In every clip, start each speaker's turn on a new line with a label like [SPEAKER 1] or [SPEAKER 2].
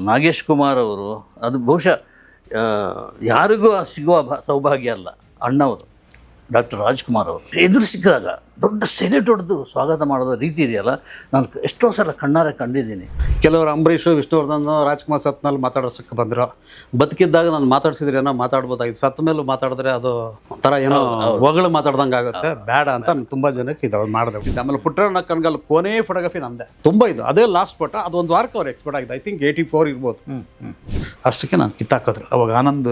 [SPEAKER 1] ನಾಗೇಶ್ ಕುಮಾರ್ ಅವರು ಅದು ಬಹುಶಃ ಯಾರಿಗೂ ಸಿಗುವ ಸೌಭಾಗ್ಯ ಅಲ್ಲ. ಅಣ್ಣವರು ಡಾಕ್ಟರ್ ರಾಜ್ಕುಮಾರ್ ಅವರು ಎದುರು ಸಿಕ್ಕಿದಾಗ ದೊಡ್ಡ ಸೆಲೆಟ್ ಹೊಡೆದು ಸ್ವಾಗತ ಮಾಡೋದು ರೀತಿ ಇದೆಯಲ್ಲ, ನಾನು ಎಷ್ಟೋ ಸಲ ಕಣ್ಣಾರೆ ಕಂಡಿದ್ದೀನಿ.
[SPEAKER 2] ಕೆಲವರು ಅಂಬರೀಷ್, ವಿಷ್ಣುವರ್ಧನ್, ರಾಜ್ಕುಮಾರ್ ಸತ್ ಮೇಲೆ ಮಾತಾಡೋಸಕ್ಕೆ ಬಂದರು. ಬದುಕಿದ್ದಾಗ ನಾನು ಮಾತಾಡ್ಸಿದ್ರೆ ಏನೋ ಮಾತಾಡ್ಬೋದಾಗಿತ್ತು, ಸತ್ತ ಮೇಲೂ ಮಾತಾಡಿದ್ರೆ ಅದು ಒಂಥರ ಏನೋ ಹೊಗಳು ಮಾತಾಡ್ದಂಗೆ ಆಗುತ್ತೆ, ಬೇಡ ಅಂತ ನಾನು ತುಂಬ ಜನಕ್ಕೆ ಇದು ಮಾಡಿದೆ. ಆಮೇಲೆ ಪುಟ್ಟಣ್ಣ ಕಣ್ಗಲ್ ಕೊನೆ ಫೋಟೋಗ್ರಫಿ ನಂದೆ ತುಂಬ ಇದು, ಅದೇ ಲಾಸ್ಟ್ ಫೋಟೋ. ಅದು ಒಂದು ವಾರಕ್ಕೆ ಅವ್ರು ಎಕ್ಸ್ಪರ್ಟ್ ಆಗಿದೆ. ಐ ಥಿಂಕ್ 84 ಇರ್ಬೋದು. ಅಷ್ಟಕ್ಕೆ ನಾನು ಕಿತ್ತಾಕಿದ್ರು. ಅವಾಗ ಆನಂದ್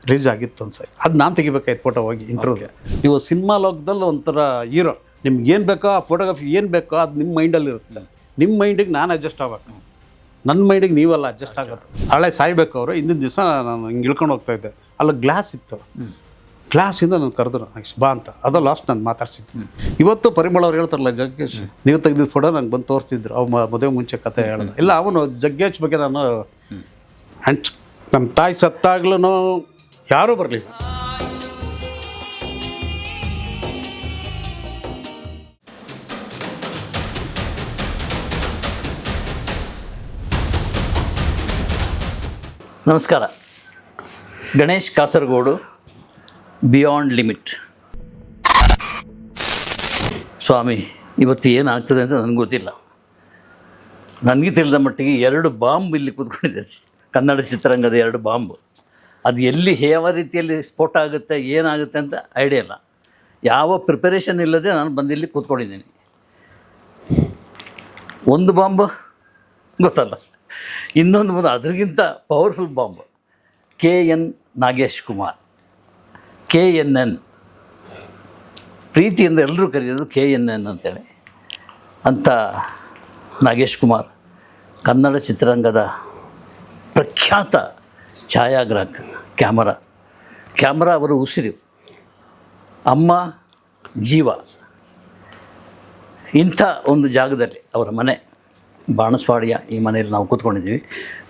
[SPEAKER 2] ರಿಲೀಸ್ ಆಗಿತ್ತು ಅನ್ಸರಿ. ಅದು ನಾನು ತೆಗಿಬೇಕಾಯ್ತು ಫೋಟೋ ಹೋಗಿ ಇಂಟರ್ವ್ಯೂಗೆ. ನೀವು ಸಿನಿಮಾ ಲೋಕದಲ್ಲಿ ಒಂಥರ ಹೀರೋ, ನಿಮ್ಗೆ ಏನು ಬೇಕೋ ಆ ಫೋಟೋಗ್ರಫಿ ಏನು ಬೇಕೋ ಅದು ನಿಮ್ಮ ಮೈಂಡಲ್ಲಿ ಇರುತ್ತೆ. ನಿಮ್ಮ ಮೈಂಡಿಗೆ ನಾನು ಅಡ್ಜಸ್ಟ್ ಆಗಬೇಕು, ನನ್ನ ಮೈಂಡಿಗೆ ನೀವೆಲ್ಲ ಅಡ್ಜಸ್ಟ್ ಆಗುತ್ತೆ. ಹಳೆ ಸಾಯ್ಬೇಕು ಅವರು. ಹಿಂದಿನ ದಿವಸ ನಾನು ಹಿಂಗೆ ಇಳ್ಕೊಂಡು ಹೋಗ್ತಾಯಿದ್ದೆ, ಅಲ್ಲಿ ಗ್ಲಾಸ್ ಇತ್ತು. ಗ್ಲಾಸಿಂದ ನಾನು ಕರೆದ್ರು ಬಾ ಅಂತ. ಅದು ಲಾಸ್ಟ್ ನಾನು ಮಾತಾಡ್ಸಿದ್ದು. ಇವತ್ತು ಪರಿಮಳ ಅವ್ರು ಹೇಳ್ತಾರಲ್ಲ, ಜಗ್ಗೇಶ್ ನೀವು ತೆಗೆದಿದ್ದ ಫೋಟೋ ನಂಗೆ ಬಂದು ತೋರಿಸ್ತಿದ್ರು. ಅವು ಮದುವೆ ಮುಂಚೆ ಕತೆ ಹೇಳಿದ ಇಲ್ಲ. ಅವನು ಜಗ್ಗೇಶ್ ಬಗ್ಗೆ ನಾನು ನಮ್ಮ ತಾಯಿ ಸತ್ತಾಗ್ಲೂ ಯಾರೂ ಬರಲಿಲ್ಲ.
[SPEAKER 1] ನಮಸ್ಕಾರ. Ganesh Kasaragod, beyond limit. ಸ್ವಾಮಿ, ಇವತ್ತು ಏನಾಗ್ತದೆ ಅಂತ ನನಗೆ ಗೊತ್ತಿಲ್ಲ. ನನಗೆ ತಿಳಿದ ಮಟ್ಟಿಗೆ 2 ಬಾಂಬ್ ಇಲ್ಲಿ ಕೂತ್ಕೊಂಡಿದೆ. ಕನ್ನಡ ಚಿತ್ರರಂಗದ 2 ಬಾಂಬು. ಅದು ಎಲ್ಲಿ ಯಾವ ರೀತಿಯಲ್ಲಿ ಸ್ಫೋಟ ಆಗುತ್ತೆ, ಏನಾಗುತ್ತೆ ಅಂತ ಐಡಿಯಾ ಇಲ್ಲ. ಯಾವ ಪ್ರಿಪರೇಷನ್ ಇಲ್ಲದೆ ನಾನು ಬಂದಿಲ್ಲಿ ಕೂತ್ಕೊಂಡಿದ್ದೀನಿ. ಒಂದು ಬಾಂಬ್ ಗೊತ್ತಲ್ಲ, ಇನ್ನೊಂದು ಮುಂದೆ ಅದರಿಗಿಂತ powerful bomb. KN Nagesh Kumar, KNN, ಪ್ರೀತಿಯಿಂದ ಎಲ್ಲರೂ ಕರೆಯೋದು KNN ಅಂತೇಳಿ. ಅಂಥ ನಾಗೇಶ್ ಕುಮಾರ್ ಕನ್ನಡ ಚಿತ್ರರಂಗದ ಪ್ರಖ್ಯಾತ ಛಾಯಾಗ್ರಾಹಕ. ಕ್ಯಾಮರಾ ಅವರ ಉಸಿರು, ಅಮ್ಮ ಜೀವ. ಇಂಥ ಒಂದು ಜಾಗದಲ್ಲಿ ಅವರ ಮನೆ ಬಾಣಸ್ವಾಡಿಯ ಈ ಮನೆಯಲ್ಲಿ ನಾವು ಕೂತ್ಕೊಂಡಿದ್ದೀವಿ,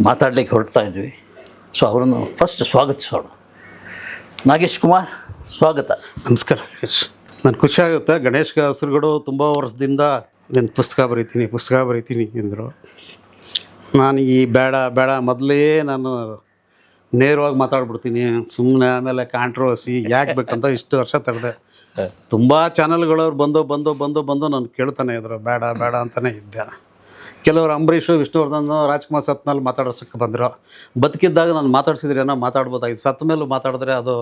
[SPEAKER 1] ಮಾತಾಡಲಿಕ್ಕೆ ಹೊರಡ್ತಾ ಇದ್ವಿ. ಸೊ ಅವರನ್ನು ಫಸ್ಟ್ ಸ್ವಾಗತಿಸೋಣ. ನಾಗೇಶ್ ಕುಮಾರ್, ಸ್ವಾಗತ.
[SPEAKER 2] ನಮಸ್ಕಾರ ಗಣೇಶ್. ನನಗೆ ಖುಷಿಯಾಗುತ್ತೆ. ಗಣೇಶ್ ಕಾಸರಗೋಡು ತುಂಬ ವರ್ಷದಿಂದ ನಾನು ಪುಸ್ತಕ ಬರೀತೀನಿ ಅಂದರು. ನಾನು ಈ ಬೇಡ ಮೊದಲೇ ನಾನು ನೇರವಾಗಿ ಮಾತಾಡ್ಬಿಡ್ತೀನಿ, ಸುಮ್ಮನೆ ಆಮೇಲೆ ಕಾಂಟ್ರವರ್ಸಿ ಯಾಕೆ ಬೇಕಂತ ಇಷ್ಟು ವರ್ಷ ತಡೆದೆ. ತುಂಬ ಚಾನಲ್ಗಳವ್ರು ಬಂದು ನಾನು ಕೇಳ್ತಾನೆ ಇದ್ರು, ಬೇಡ ಅಂತಲೇ ಇದ್ದೆ. ಕೆಲವರು ಅಂಬರೀಷ್, ವಿಷ್ಣುವರ್ಧನ್, ರಾಜ್ಕುಮಾರ್ ಸತ್ ಮೇಲೆ ಮಾತಾಡೋಸಕ್ಕೆ ಬಂದರು. ಬದುಕಿದ್ದಾಗ ನಾನು ಮಾತಾಡ್ಸಿದ್ರೆ ಏನೋ ಮಾತಾಡ್ಬೋದಾಗಿತ್ತು, ಸತ್ತ ಮೇಲೂ ಮಾತಾಡಿದ್ರೆ ಅದು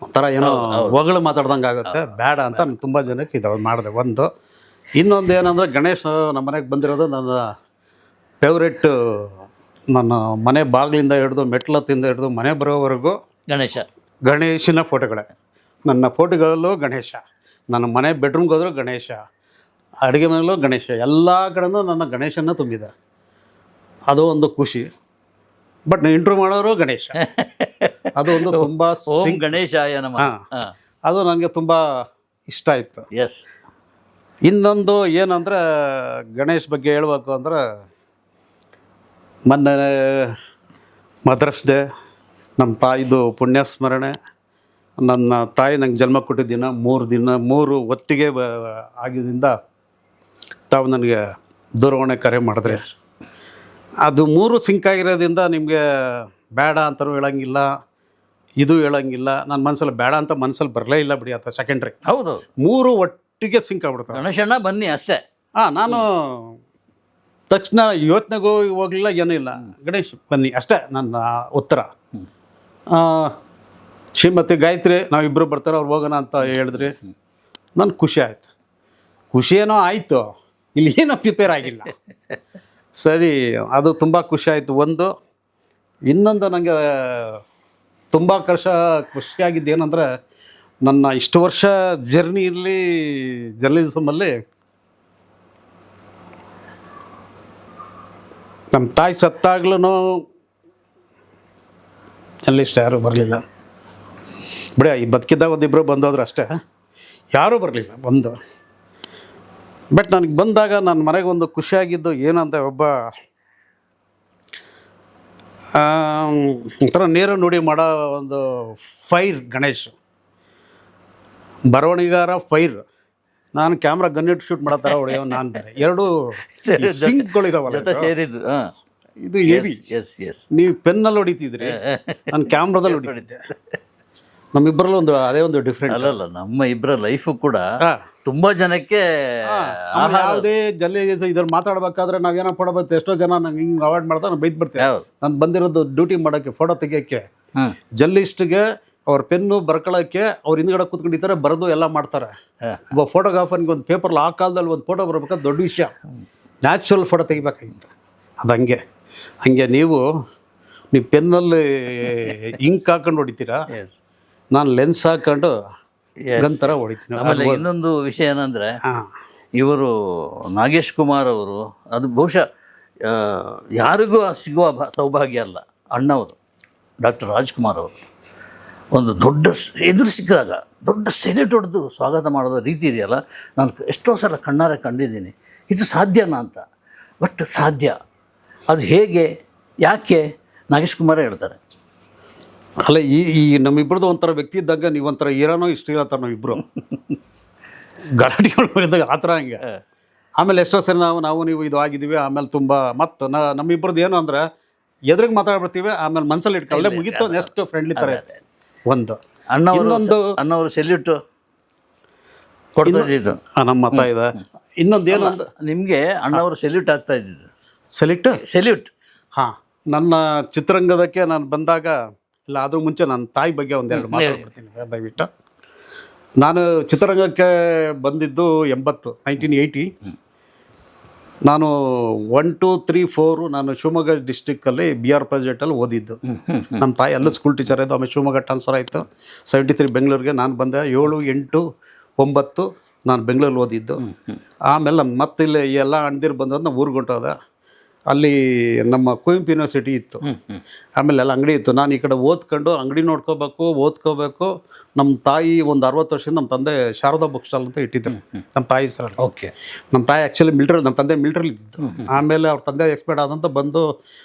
[SPEAKER 2] ಒಂಥರ ಏನೋ ಹೊಗಳು ಮಾತಾಡ್ದಂಗೆ ಆಗುತ್ತೆ, ಬೇಡ ಅಂತ ನಾನು ತುಂಬ ಜನಕ್ಕೆ ಇದು ಮಾಡಿದೆ. ಒಂದು ಇನ್ನೊಂದು ಏನಂದರೆ, ಗಣೇಶ್ ನಮ್ಮ ಮನೆಗೆ ಬಂದಿರೋದು ನನ್ನ ಫೇವ್ರೆಟ್. ನನ್ನ ಮನೆ ಬಾಗಿಲಿಂದ ಹಿಡಿದು ಮೆಟ್ಲತ್ತಿಂದ ಹಿಡಿದು ಮನೆ ಬರೋವರೆಗೂ ಗಣೇಶನ ಫೋಟೋಗಳೇ. ನನ್ನ ಫೋಟೋಗಳಲ್ಲೂ ಗಣೇಶ, ನನ್ನ ಮನೆ ಬೆಡ್ರೂಮ್ಗೆ ಹೋದರೂ ಗಣೇಶ, ಅಡುಗೆ ಮನೆಯಲ್ಲೂ ಗಣೇಶ, ಎಲ್ಲ ಕಡೆಯೂ ನನ್ನ ಗಣೇಶನ ತುಂಬಿದೆ. ಅದು ಒಂದು ಖುಷಿ. ಬಟ್ ಇಂಟ್ರ್ಯೂ ಮಾಡೋರು ಗಣೇಶ, ಅದು ಒಂದು ತುಂಬ
[SPEAKER 1] ಗಣೇಶಾಯ ನಮಃ.
[SPEAKER 2] ಅದು ನನಗೆ ತುಂಬ ಇಷ್ಟ ಆಯಿತು.
[SPEAKER 1] ಎಸ್.
[SPEAKER 2] ಇನ್ನೊಂದು ಏನಂದರೆ, ಗಣೇಶ್ ಬಗ್ಗೆ ಹೇಳ್ಬೇಕು ಅಂದರೆ, ಮೊನ್ನೆ ಮದರ್ಸ್ ಡೇ, ನಮ್ಮ ತಾಯಿದು ಪುಣ್ಯ ಸ್ಮರಣೆ. ನನ್ನ ತಾಯಿ ನಂಗೆ ಜನ್ಮ ಕೊಟ್ಟಿದ್ದ 3 ಒಟ್ಟಿಗೆ ಆಗಿದ್ದರಿಂದ ತಾವು ನನಗೆ ದೂರವಾಣಿ ಕರೆ ಮಾಡಿದ್ರೆ, ಅದು 3 ಸಿಂಕ್ ಆಗಿರೋದ್ರಿಂದ ನಿಮಗೆ ಬೇಡ ಅಂತಲೂ ಹೇಳೋಂಗಿಲ್ಲ, ಇದು ಹೇಳೋಂಗಿಲ್ಲ. ನನ್ನ ಮನಸ್ಸಲ್ಲಿ ಬೇಡ ಅಂತ ಮನಸ್ಸಲ್ಲಿ ಬರಲೇ ಇಲ್ಲ ಬಿಡಿ, ಅಂತ ಸೆಕೆಂಡ್ರಿ.
[SPEAKER 1] ಹೌದು,
[SPEAKER 2] 3 ಒಟ್ಟಿಗೆ ಸಿಂಕ್ ಆಗ್ಬಿಡ್ತಾರೆ.
[SPEAKER 1] ಗಣೇಶಣ್ಣ ಬನ್ನಿ ಅಷ್ಟೇ.
[SPEAKER 2] ನಾನು ತಕ್ಷಣ ಯೋಚನೆಗೂ ಹೋಗಲಿಲ್ಲ, ಏನೂ ಇಲ್ಲ, ಗಣೇಶ್ ಬನ್ನಿ ಅಷ್ಟೇ ನನ್ನ ಉತ್ತರ. ಶ್ರೀಮತಿ ಗಾಯತ್ರಿ ನಾವಿಬ್ಬರು ಬರ್ತಾರೆ, ಅವ್ರು ಹೋಗೋಣ ಅಂತ ಹೇಳಿದ್ರಿ. ನನಗೆ ಖುಷಿ ಆಯಿತು. ಖುಷಿ ಏನೋ ಆಯಿತು, ಇಲ್ಲಿ ಏನೋ ಪ್ರಿಪೇರ್ ಆಗಿಲ್ಲ. ಸರಿ, ಅದು ತುಂಬ ಖುಷಿ ಆಯಿತು. ಒಂದು ಇನ್ನೊಂದು ನನಗೆ ತುಂಬ ಖುಷಿಯಾಗಿದ್ದು ಏನಂದರೆ, ನನ್ನ ಇಷ್ಟು ವರ್ಷ ಜರ್ನಿಯಲ್ಲಿ ಜರ್ನಲಿಸಮಲ್ಲಿ ನಮ್ಮ ತಾಯಿ ಸತ್ತಾಗ್ಲೂ ಜರ್ನಲಿಸ್ಟ್ ಯಾರೂ ಬರಲಿಲ್ಲ ಬಿಡಿ. ಈ ಬದುಕಿದ್ದಾಗ ಒಂದಿಬ್ಬರು ಬಂದೋದ್ರು ಅಷ್ಟೇ, ಯಾರೂ ಬರಲಿಲ್ಲ ಒಂದು. ಬಟ್ ನನಗೆ ಬಂದಾಗ ನನ್ನ ಮನೆಗೆ ಒಂದು ಖುಷಿಯಾಗಿದ್ದು ಏನಂತ, ಒಬ್ಬ ಒಂಥರ ನೇರ ನುಡಿ ಮಾಡೋ ಒಂದು ಫೈರ್ ಗಣೇಶ್, ಬರವಣಿಗಾರ ಫೈರ್. ನಾನು ಕ್ಯಾಮ್ರಾ ಗನ್ನಿಟ್ಟು ಶೂಟ್ ಮಾಡೋ ಥರ ಹೊಡೆಯೋ ನಾನು ಬೇರೆ. 2 ಸಿಂಕ್ಗಳಿದಾವಲ್ಲ, ಇದು ಹೆವಿ.
[SPEAKER 1] ಎಸ್
[SPEAKER 2] ನೀವು ಪೆನ್ನಲ್ಲಿ ಹೊಡಿತಿದ್ರಿ, ನಾನು ಕ್ಯಾಮ್ರಾದಲ್ಲಿ ಹೊಡಿತಿದ್ದೆ. ನಮ್ಮಿಬ್ಬರಲ್ಲೂ ಅದೇ ಒಂದು ಡಿಫ್ರೆಂಟ್.
[SPEAKER 1] ಅಲ್ಲಲ್ಲ, ನಮ್ಮ ಇಬ್ಬರ ಲೈಫು ಕೂಡ ತುಂಬಾ ಜನಕ್ಕೆ
[SPEAKER 2] ಯಾವುದೇ ಇದ್ರ ಮಾತಾಡ್ಬೇಕಾದ್ರೆ ನಾವೇನೋ ಪಡಬೇಕು. ಎಷ್ಟೋ ಜನ ನಂಗೆ ಹಿಂಗೆ ಅವಾಯ್ಡ್ ಮಾಡ್ತಾ ನಾನು ಬೈದ್ ಬರ್ತೀನಿ. ನಾನು ಬಂದಿರೋದು ಡ್ಯೂಟಿ ಮಾಡೋಕ್ಕೆ, ಫೋಟೋ ತೆಗಿಯೋಕ್ಕೆ. ಜರ್ನಲಿಸ್ಟ್ಗೆ ಅವ್ರ ಪೆನ್ನು ಬರ್ಕೊಳ್ಳೋಕ್ಕೆ ಅವ್ರ ಹಿಂದ್ಗಡೆ ಕೂತ್ಕೊಂಡಿರ್ತಾರೆ, ಬರೆದು ಎಲ್ಲ ಮಾಡ್ತಾರೆ. ಒಬ್ಬ ಫೋಟೋಗ್ರಾಫರ್ಗೆ ಒಂದು ಪೇಪರ್ಲಿ ಆ ಕಾಲದಲ್ಲಿ ಒಂದು ಫೋಟೋ ಬರ್ಬೇಕಾದ್ರೆ ದೊಡ್ಡ ವಿಷಯ. ನ್ಯಾಚುರಲ್ ಫೋಟೋ ತೆಗಿಬೇಕಾಗಿತ್ತು. ಅದು ಹಂಗೆ ನೀವು ಪೆನ್ನಲ್ಲಿ ಇಂಕ್ ಹಾಕೊಂಡು ಹೊಡಿತೀರಾ, ನಾನು ಲೆನ್ಸ್ ಹಾಕೊಂಡು ಗನ್ ಥರ ಹೊಡಿತೀನಿ.
[SPEAKER 1] ಆಮೇಲೆ ಇನ್ನೊಂದು ವಿಷಯ ಏನಂದರೆ, ಇವರು ನಾಗೇಶ್ ಕುಮಾರ್ ಅವರು, ಅದು ಬಹುಶಃ ಯಾರಿಗೂ ಸಿಗುವ ಸೌಭಾಗ್ಯ ಅಲ್ಲ. ಅಣ್ಣವರು ಡಾಕ್ಟರ್ ರಾಜ್ಕುಮಾರ್ ಅವರು ಒಂದು ದೊಡ್ಡ ಎದುರು ಸಿಕ್ಕಿದಾಗ ದೊಡ್ಡ ಸೆಲೆಟ್ ಹೊಡೆದು ಸ್ವಾಗತ ಮಾಡೋದು ರೀತಿ ಇದೆಯಲ್ಲ, ನಾನು ಎಷ್ಟೋ ಸಲ ಕಣ್ಣಾರೆ ಕಂಡಿದ್ದೀನಿ. ಇದು ಸಾಧ್ಯನಾ ಅಂತ. ಬಟ್ ಸಾಧ್ಯ. ಅದು ಹೇಗೆ, ಯಾಕೆ, ನಾಗೇಶ್ ಕುಮಾರೇ ಹೇಳ್ತಾರೆ.
[SPEAKER 2] ಅಲ್ಲ, ಈ ನಮ್ಮಿಬ್ಬರದ್ದು ಒಂಥರ ವ್ಯಕ್ತಿ ಇದ್ದಾಗ ನೀವೊಂಥರ ಹೀರೋನೋ ಇಷ್ಟ ನಾವಿಬ್ಬರು ಗಲಾಟೆಗಳು ಇದ್ದಾಗ ಆ ಥರ ಹಂಗೆ. ಆಮೇಲೆ ಎಷ್ಟೋ ಸರಿ ನಾವು ನೀವು ಇದು ಆಗಿದ್ದೀವಿ. ಆಮೇಲೆ ತುಂಬ ಮತ್ತು ನಮ್ಮಿಬ್ಬರದ್ದು ಏನು ಅಂದರೆ ಎದುರಿಗೆ ಮಾತಾಡ್ಬಿಡ್ತೀವಿ, ಆಮೇಲೆ ಮನಸ್ಸಲ್ಲಿ ಇಟ್ಕೊಳ್ಳೆ ಮುಗೀತು, ನೆಕ್ಸ್ಟ್ ಫ್ರೆಂಡ್ಲಿ ಥರ ಇರುತ್ತೆ. ಒಂದು
[SPEAKER 1] ಅಣ್ಣವರು ಸೆಲ್ಯೂಟ್ ಕೊಡ್ತಾ
[SPEAKER 2] ನಮ್ಮ ಮತ ಇದೆ. ಇನ್ನೊಂದು ಏನು ಅಂದ್ರೆ
[SPEAKER 1] ನಿಮಗೆ ಅಣ್ಣವರು ಸೆಲ್ಯೂಟ್ ಆಗ್ತಾ ಇದ್ದಿದ್ದು. ಸೆಲ್ಯೂಟ್
[SPEAKER 2] ಹಾಂ, ನನ್ನ ಚಿತ್ರರಂಗದಕ್ಕೆ ನಾನು ಬಂದಾಗ, ಇಲ್ಲ ಅದ್ರ ಮುಂಚೆ ನನ್ನ ತಾಯಿ ಬಗ್ಗೆ ಒಂದೆರಡು ಮಾತಾಡ್ಬಿಡ್ತೀನಿ ದಯವಿಟ್ಟು. ನಾನು ಚಿತ್ರರಂಗಕ್ಕೆ ಬಂದಿದ್ದು 1980. ನಾನು 1, 2, 3, 4 ನಾನು ಶಿವಮೊಗ್ಗ ಡಿಸ್ಟಿಕ್ಕಲ್ಲಿ BR ಪ್ರಾಜೆಕ್ಟಲ್ಲಿ ಓದಿದ್ದು. ನಮ್ಮ ತಾಯಿ ಎಲ್ಲ ಸ್ಕೂಲ್ ಟೀಚರ್ ಇದ್ದು. ಆಮೇಲೆ ಶಿವಮೊಗ್ಗ ಟ್ರಾನ್ಸ್ಫರ್ ಆಯಿತು. 73 ಬೆಂಗಳೂರಿಗೆ ನಾನು ಬಂದೆ. 7, 8, 9 ನಾನು ಬೆಂಗಳೂರಲ್ಲಿ ಓದಿದ್ದು. ಆಮೇಲೆ ಮತ್ತೆ ಇಲ್ಲಿ ಎಲ್ಲ ಅಣ್ದಿರು ಬಂದದ್ದು ನಾವು ಊರಿಗೆ ಹೊಂಟೋದೆ. ಅಲ್ಲಿ ನಮ್ಮ ಕುವೆಂಪು ಯೂನಿವರ್ಸಿಟಿ ಇತ್ತು. ಆಮೇಲೆ ಎಲ್ಲ ಅಂಗಡಿ ಇತ್ತು. ನಾನು ಈ ಕಡೆ ಓದ್ಕೊಂಡು ಅಂಗಡಿ ಓದ್ಕೋಬೇಕು. ನಮ್ಮ ತಾಯಿ ಒಂದು 60 ವರ್ಷದಿಂದ ನಮ್ಮ ತಂದೆ ಶಾರದಾ ಬುಕ್ ಸ್ಟಾಲ್ ಅಂತ ಇಟ್ಟಿದ್ದರು ನಮ್ಮ ತಾಯಿ ಹೆಸರಲ್ಲಿ.
[SPEAKER 1] ಓಕೆ.
[SPEAKER 2] ನಮ್ಮ ತಾಯಿ ಆ್ಯಕ್ಚುಲಿ ನಮ್ಮ ತಂದೆ ಮಿಲ್ಟ್ರಲ್ಲಿ ಇದ್ದಿದ್ದು. ಆಮೇಲೆ ಅವ್ರ ತಂದೆ ಎಕ್ಸ್ಪೈರ್ಡ್ ಆದಂತ ಬಂದು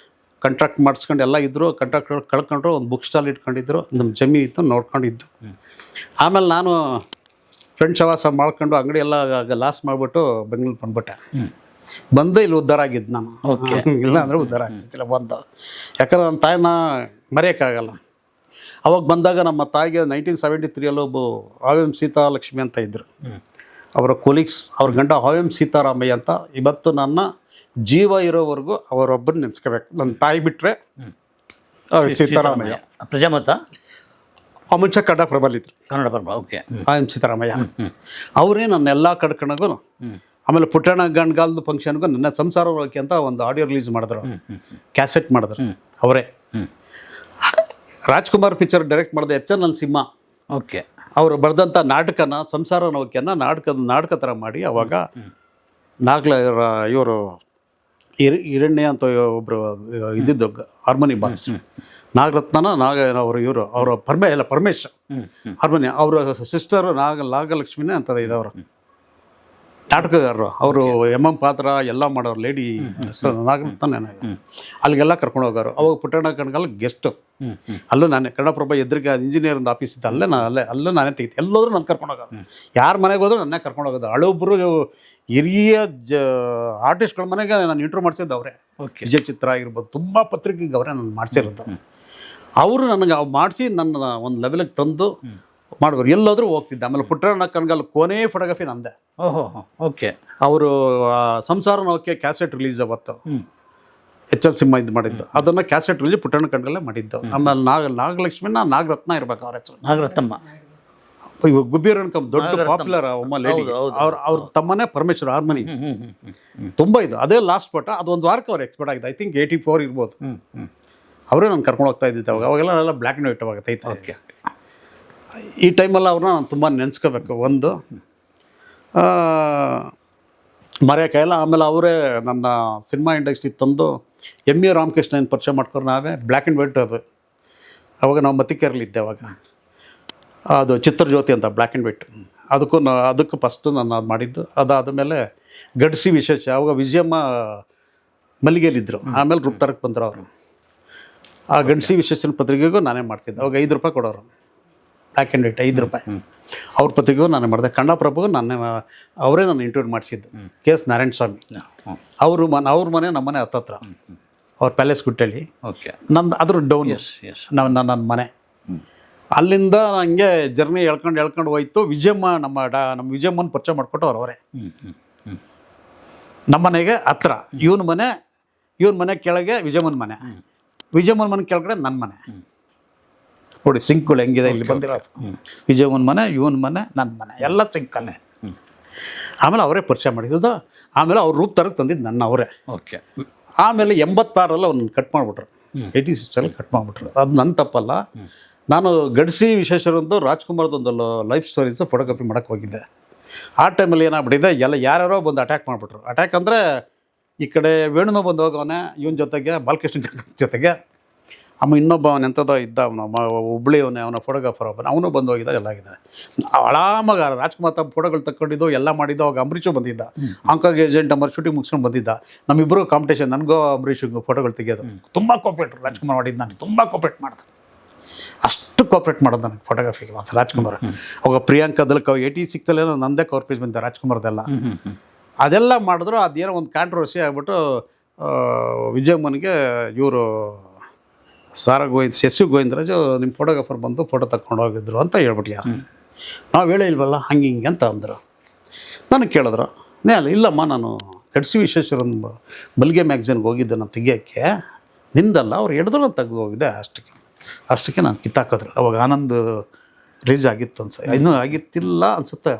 [SPEAKER 2] ಕಾಂಟ್ರಾಕ್ಟ್ ಮಾಡಿಸ್ಕೊಂಡು ಎಲ್ಲ ಇದ್ದರು. ಕಾಂಟ್ರಾಕ್ಟ್ ಕಳ್ಕೊಂಡ್ರು. ಒಂದು ಬುಕ್ ಸ್ಟಾಲ್ ಇಟ್ಕೊಂಡಿದ್ರು. ನಮ್ಮ ಜಮೀನು ಇತ್ತು, ನೋಡ್ಕೊಂಡಿದ್ದು. ಆಮೇಲೆ ನಾನು ಫ್ರೆಂಡ್ಸ್ ಹವಾಸ ಮಾಡ್ಕೊಂಡು ಅಂಗಡಿ ಎಲ್ಲ ಲಾಸ್ ಮಾಡಿಬಿಟ್ಟು ಬೆಂಗಳೂರು ಬಂದ್ಬಿಟ್ಟೆ. ಬಂದು ಇಲ್ಲಿ ಉದ್ಧಾರ ಆಗಿದ್ದು ನಾನು. ಇಲ್ಲ ಅಂದರೆ ಉದ್ಧಾರ ಆಗ್ತಿದ್ದಿಲ್ಲ ಬಂದು. ಯಾಕಂದ್ರೆ ನನ್ನ ತಾಯಿನ ಮರೆಯೋಕ್ಕಾಗಲ್ಲ. ಅವಾಗ ಬಂದಾಗ ನಮ್ಮ ತಾಯಿಗೆ 1973 ಒಬ್ಬ OM ಸೀತಾಲಕ್ಷ್ಮಿ ಅಂತ ಇದ್ದರು. ಅವರ ಕೊಲೀಗ್ಸ್, ಅವ್ರ ಗಂಡ OM ಸೀತಾರಾಮಯ್ಯ ಅಂತ. ಇವತ್ತು ನನ್ನ ಜೀವ ಇರೋವರೆಗೂ ಅವರೊಬ್ಬರು ನೆನೆಸ್ಕೋಬೇಕು. ನನ್ನ ತಾಯಿ ಬಿಟ್ಟರೆ ಸೀತಾರಾಮಯ್ಯ.
[SPEAKER 1] ಪ್ರಜಾಮತ
[SPEAKER 2] ಆ ಮುಂಚೆ ಕನ್ನಡಪ್ರಭಲ್ಲಿದ್ದರು.
[SPEAKER 1] ಕನ್ನಡಪ್ರಭ. ಓಕೆ.
[SPEAKER 2] OM ಸೀತಾರಾಮಯ್ಯ ಅವರೇ ನನ್ನ ಎಲ್ಲ ಕಡ್ಕಣಗೂ. ಆಮೇಲೆ ಪುಟ್ಟಣ್ಣ ಗಂಡ್ಗಾಲದ ಫಂಕ್ಷನ್ಗೂ ನನ್ನ ಸಂಸಾರ ಹೋಗಿ ಅಂತ ಒಂದು ಆಡಿಯೋ ರಿಲೀಸ್ ಮಾಡಿದ್ರು, ಕ್ಯಾಸೆಟ್ ಮಾಡಿದ್ರು ಅವರೇ. ರಾಜ್ಕುಮಾರ್ ಪಿಕ್ಚರ್ ಡೈರೆಕ್ಟ್ ಮಾಡಿದ HN ನರಸಿಂಹ.
[SPEAKER 1] ಓಕೆ. ಅವರು
[SPEAKER 2] ಬರೆದಂಥ ನಾಟಕನ ಸಂಸಾರ ನೌಕೆಯನ್ನು ನಾಟಕ ಥರ ಮಾಡಿ ಅವಾಗ ಇವರು ಹಿರಣ್ಯ ಅಂತ ಒಬ್ಬರು ಇದ್ದಿದ್ದು ಹಾರ್ಮೋನಿ ಬಾಸ್, ನಾಗರತ್ನನ ಅವರ ಪರಮೇಶ್ ಹಾರ್ಮೋನಿ. ಅವರ ಸಿಸ್ಟರು ನಾಗಲಕ್ಷ್ಮಿನೇ ಅಂತ ಇದ್ದವರು ನಾಟಕಗಾರರು. ಅವರು MM ಪಾತ್ರ ಎಲ್ಲ ಮಾಡೋರು. ಲೇಡಿ ನಾಗರತ್ನ ಅಲ್ಲಿಗೆಲ್ಲ ಕರ್ಕೊಂಡು ಹೋಗೋರು. ಅವಾಗ ಪುಟ್ಟಣ್ಣ ಕಣ್ಗಾಲ ಗೆಸ್ಟು. ಅಲ್ಲೂ ನಾನೇ ಕನ್ನಡಪ್ರಭ ಎದುರಿಗೆ ಇಂಜಿನಿಯರ್ ಒಂದು ಆಫೀಸ್ ಇತ್ತು, ಅಲ್ಲೂ ನಾನೇ ತೆಗಿತು. ಎಲ್ಲೋದ್ರೂ ನಾನು ಕರ್ಕೊಂಡು ಹೋಗೋದು. ಯಾರ ಮನೆಗೆ ಹೋದ್ರೂ ನನ್ನೇ ಕರ್ಕೊಂಡು ಹೋಗೋದು. ಹಳೊಬ್ಬರು ಹಿರಿಯ ಆರ್ಟಿಸ್ಟ್ಗಳ ಮನೆಗೆ ನಾನು ಇಂಟ್ರೂ ಮಾಡಿಸಿದ್ದು ಅವರೇ. ವಿಜಯ ಚಿತ್ರ ಆಗಿರ್ಬೋದು, ತುಂಬ ಪತ್ರಿಕೆಗೆ ಅವರೇ ನಾನು ಮಾಡಿಸಿರೋದು. ಅವರು ನನಗೆ ಮಾಡಿಸಿ ನನ್ನ ಒಂದು ಲೆವೆಲಿಗೆ ತಂದು ಮಾಡೋರು. ಎಲ್ಲೋದ್ರೂ ಹೋಗ್ತಿದ್ದೆ. ಆಮೇಲೆ ಪುಟ್ಟಣ್ಣ ಕಣ್ಗಾಲ ಕೊನೆ ಫೋಟೋಗ್ರಫಿ ನಂದೆ.
[SPEAKER 1] ಓಕೆ.
[SPEAKER 2] ಅವರು ಸಂಸಾರ ನೌಕೆ ಕ್ಯಾಸೆಟ್ ರಿಲೀಸ್ ಅವತ್ತು HL ಸಿಂಹ ಇದು ಮಾಡಿದ್ದು. ಅದನ್ನು ಕ್ಯಾಸೆಟ್ ರಿಲೀಸ್ ಪುಟ್ಟಣ್ಣ ಕಣ್ಗಲ್ಲೇ ಮಾಡಿದ್ದು. ಆಮೇಲೆ ನಾಗಲಕ್ಷ್ಮಿನ ನಾಗರತ್ನ ಇರಬೇಕು ಅವ್ರ ಹೆಸರು.
[SPEAKER 1] ನಾಗರತ್ನಮ್ಮ
[SPEAKER 2] ಇವಾಗ ಗುಬ್ಬಿಯರ್ ದೊಡ್ಡ ಪಾಪ್ಯುಲರ್ ಅಮ್ಮ ಲೇಡಿ. ಅವ್ರ ತಮ್ಮನೇ ಪರಮೇಶ್ವರ್ ಹಾರ್ಮನಿ. ತುಂಬ ಇದು. ಅದೇ ಲಾಸ್ಟ್ ಫೋಟೋ. ಅದೊಂದು ವಾರಕ್ಕೆ ಅವ್ರು ಎಕ್ಸ್ಪರ್ಟ್ ಆಗಿದೆ. I think 84 ಇರ್ಬೋದು. ಅವರೇ ನಾನು ಕರ್ಕೊಂಡು ಹೋಗ್ತಾ ಇದ್ದಿದ್ದು. ಅವಾಗೆಲ್ಲ ಬ್ಲ್ಯಾಕ್ ಆ್ಯಂಡ್ ವೈಟ್ ಅವಾಗತ್ತೈತೆ.
[SPEAKER 1] ಓಕೆ.
[SPEAKER 2] ಈ ಟೈಮಲ್ಲಿ ಅವ್ರನ್ನ ನಾನು ತುಂಬ ನೆನೆಸ್ಕೋಬೇಕು. ಒಂದು ಮರೆಯೋಕ್ಕಾಗಲ್ಲ. ಆಮೇಲೆ ಅವರೇ ನನ್ನ ಸಿನಿಮಾ ಇಂಡಸ್ಟ್ರಿ ತಂದು ME ರಾಮಕೃಷ್ಣನ ಪರಿಚಯ ಮಾಡ್ಕೊಂಡು ನಾವೇ ಬ್ಲ್ಯಾಕ್ ಆ್ಯಂಡ್ ವೈಟ್. ಅದು ಅವಾಗ ನಾವು ಮತ್ತಿಕೆರಲಿದ್ದೆ. ಅವಾಗ ಅದು ಚಿತ್ರಜ್ಯೋತಿ ಅಂತ ಬ್ಲ್ಯಾಕ್ ಆ್ಯಂಡ್ ವೈಟ್. ಅದಕ್ಕೂ ಫಸ್ಟು ನಾನು ಅದು ಮಾಡಿದ್ದು. ಅದಾದಮೇಲೆ ಗಡ್ಸಿ ವಿಶೇಷ. ಅವಾಗ ವಿಜಯಮ್ಮ ಮಲ್ಲಿಗೆಯಲ್ಲಿದ್ದರು. ಆಮೇಲೆ ರೂಪ್ತಾರಕ್ಕೆ ಬಂದರು ಅವರು. ಆ ಗಡ್ಸಿ ವಿಶೇಷನ ಪತ್ರಿಕೆಗೂ ನಾನೇ ಮಾಡ್ತಿದ್ದೆ. ಅವಾಗ ₹5 ಕೊಡೋರು ಬ್ಲ್ಯಾಕ್ ಆ್ಯಂಡ್ ವೈಟ್. ₹5 ಅವ್ರ ಪತ್ರಿಕೆಗೂ ನಾನೇ ಮಾಡಿದೆ. ಕನ್ನಡಪ್ರಭಗೂ ಅವರೇ ನಾನು ಇಂಟರ್ವ್ಯೂ ಮಾಡಿಸಿದ್ದು. KS ನಾರಾಯಣ ಸ್ವಾಮಿ. ಅವ್ರ ಮನೆ ನಮ್ಮ ಮನೆ ಹತ್ತತ್ರ. ಅವ್ರ ಪ್ಯಾಲೇಸ್ ಗುಟ್ಟಳ್ಳಿ.
[SPEAKER 1] ಓಕೆ.
[SPEAKER 2] ನಂದು ಅದ್ರ ಡೌನ್
[SPEAKER 1] ಎಸ್ ಎಸ್.
[SPEAKER 2] ನನ್ನ ಮನೆ. ಅಲ್ಲಿಂದ ಹಂಗೆ ಜರ್ನಿ ಎಳ್ಕೊಂಡು ಹೋಯ್ತು. ವಿಜಯಮ್ಮ ನಮ್ಮ ವಿಜಯಮ್ಮನ ಪರಿಚಯ ಮಾಡಿಕೊಟ್ಟು ಅವರೇ ನಮ್ಮ ಮನೆಗೆ ಹತ್ರ. ಇವನ ಮನೆ ಕೆಳಗೆ ವಿಜಯಮ್ಮನ ಮನೆ, ವಿಜಯಮ್ಮನ ಮನೆ ಕೆಳಗಡೆ ನನ್ನ ಮನೆ. ನೋಡಿ ಸಿಂಕ್ಗಳು ಹೆಂಗಿದೆ ಇಲ್ಲಿ ಬಂದಿರೋದು. ವಿಜಯಮ್ಮನ ಮನೆ, ಇವನ ಮನೆ, ನನ್ನ ಮನೆ ಎಲ್ಲ ಸಿಂಕಲ್ಲೇ. ಆಮೇಲೆ ಅವರೇ ಪರಿಚಯ ಮಾಡಿದ್ದು. ಆಮೇಲೆ ಅವ್ರ ರೂಪ್ ತರಕ್ಕೆ ತಂದಿದ್ದು ನನ್ನ ಅವರೇ.
[SPEAKER 1] ಓಕೆ.
[SPEAKER 2] ಆಮೇಲೆ 86ರಲ್ಲಿ ಅವ್ರನ್ನ ಕಟ್ ಮಾಡಿಬಿಟ್ರು, 86 ಕಟ್ ಮಾಡಿಬಿಟ್ರು. ಅದು ನನ್ನ ತಪ್ಪಲ್ಲ. ನಾನು ಗಡಿಸಿ ವಿಶೇಷರೊಂದು ರಾಜ್ಕುಮಾರ್ದೊಂದು ಲೈಫ್ ಸ್ಟೋರೀಸು ಫೋಟೋಗ್ರಫಿ ಮಾಡೋಕ್ಕೆ ಹೋಗಿದ್ದೆ. ಆ ಟೈಮಲ್ಲಿ ಏನಾಗ್ಬಿಟ್ಟಿದೆ, ಯಾರ್ಯಾರೋ ಬಂದು ಅಟ್ಯಾಕ್ ಮಾಡಿಬಿಟ್ರು. ಅಟ್ಯಾಕ್ ಅಂದರೆ ಈ ಕಡೆ ವೇಣುನೋ ಬಂದು ಹೋಗವನೆ ಇವನ ಜೊತೆಗೆ, ಬಾಲಕೃಷ್ಣ ಜೊತೆಗೆ. ಇನ್ನೊಬ್ಬ ಅವನು ಎಂಥದೋ ಇದ್ದ, ಹುಬ್ಳಿ ಅವನ ಫೋಟೋಗ್ರಾಫರ್ ಅವನು ಬಂದು ಹೋಗಿದ್ದ. ಎಲ್ಲ ಆಗಿದ್ದಾರೆ. ಆರಾಮಾಗ ರಾಜ್ಕುಮಾರ್ ಫೋಟೋಗಳು ತಗೊಂಡಿದ್ದು ಎಲ್ಲ ಮಾಡಿದ್ದು. ಅವಾಗ ಅಂಬರೀಷು ಬಂದಿದ್ದ, ಹಾಂಕಾಂಗ್ ಏಜೆಂಟ್ ನಂಬರ್ ಶೂಟಿಂಗ್ ಮುಗಿಸ್ಕೊಂಡು ಬಂದಿದ್ದ. ನಮ್ಮಿಬ್ಬರು ಕಾಂಪಿಟೇಷನ್, ನನಗೂ ಅಂಬರೀಷಿಗೂ ಫೋಟೋಗಳು ತೆಗೆಯೋದು. ತುಂಬ ಕೋಪ್ರೇಟ್ರು ರಾಜ್ಕುಮಾರ್ ಮಾಡಿದ್ದು. ನಾನು ತುಂಬ ಕೋಪ್ರೇಟ್ ಮಾಡಿದೆ, ಅಷ್ಟು ಕೋಪ್ರೇಟ್ ಮಾಡೋದು ನನಗೆ ಫೋಟೋಗ್ರಫಿಗೆ ಮಾತ್ರ ರಾಜ್ಕುಮಾರ್. ಅವಾಗ ಪ್ರಿಯಾಂಕದಲ್ಲಿ 86 ನಂದೇ ಕವರ್ ಪೇಜ್ ಬಂದಿದ್ದೆ ರಾಜ್ಕುಮಾರ್ದೆಲ್ಲ. ಅದೆಲ್ಲ ಮಾಡಿದ್ರು. ಅದೇನೋ ಒಂದು ಕಾಂಟ್ರವರ್ಸಿ ಆಗ್ಬಿಟ್ಟು ವಿಜಯಮ್ಮನಿಗೆ ಇವರು ಎಸ್ ಯು ಗೋವಿಂದರಾಜು ನಿಮ್ಮ ಫೋಟೋಗ್ರಾಫರ್ ಬಂದು ಫೋಟೋ ತಗೊಂಡು ಹೋಗಿದ್ರು ಅಂತ ಹೇಳ್ಬಿಟ್ಟು ಯಾರು ನಾವು ಹೇಳೇ ಇಲ್ವಲ್ಲ ಹಿಂಗೆ ಅಂತ ಅಂದರು. ನನಗೆ ಕೇಳಿದ್ರು, ಇಲ್ಲಮ್ಮ ನಾನು ಗಡಿಸಿ ವಿಶ್ವೇಶ್ವರನ ಮಲ್ಲಿಗೆ ಮ್ಯಾಗ್ಝಿನ್ಗೆ ಹೋಗಿದ್ದೆ ನಾನು ತೆಗಿಯೋಕ್ಕೆ, ನಿಂದಲ್ಲ ಅವ್ರು ಹಿಡಿದ್ರು ನಾನು ತೆಗೆದು ಹೋಗಿದ್ದೆ. ಅಷ್ಟಕ್ಕೆ ನಾನು ಕಿತ್ತಾಕಿದ್ರು. ಅವಾಗ ಆನಂದ್ ರಿಲೀಸ್ ಆಗಿತ್ತು ಇನ್ನೂ ಆಗಿತ್ತಿಲ್ಲ ಅನಿಸುತ್ತೆ.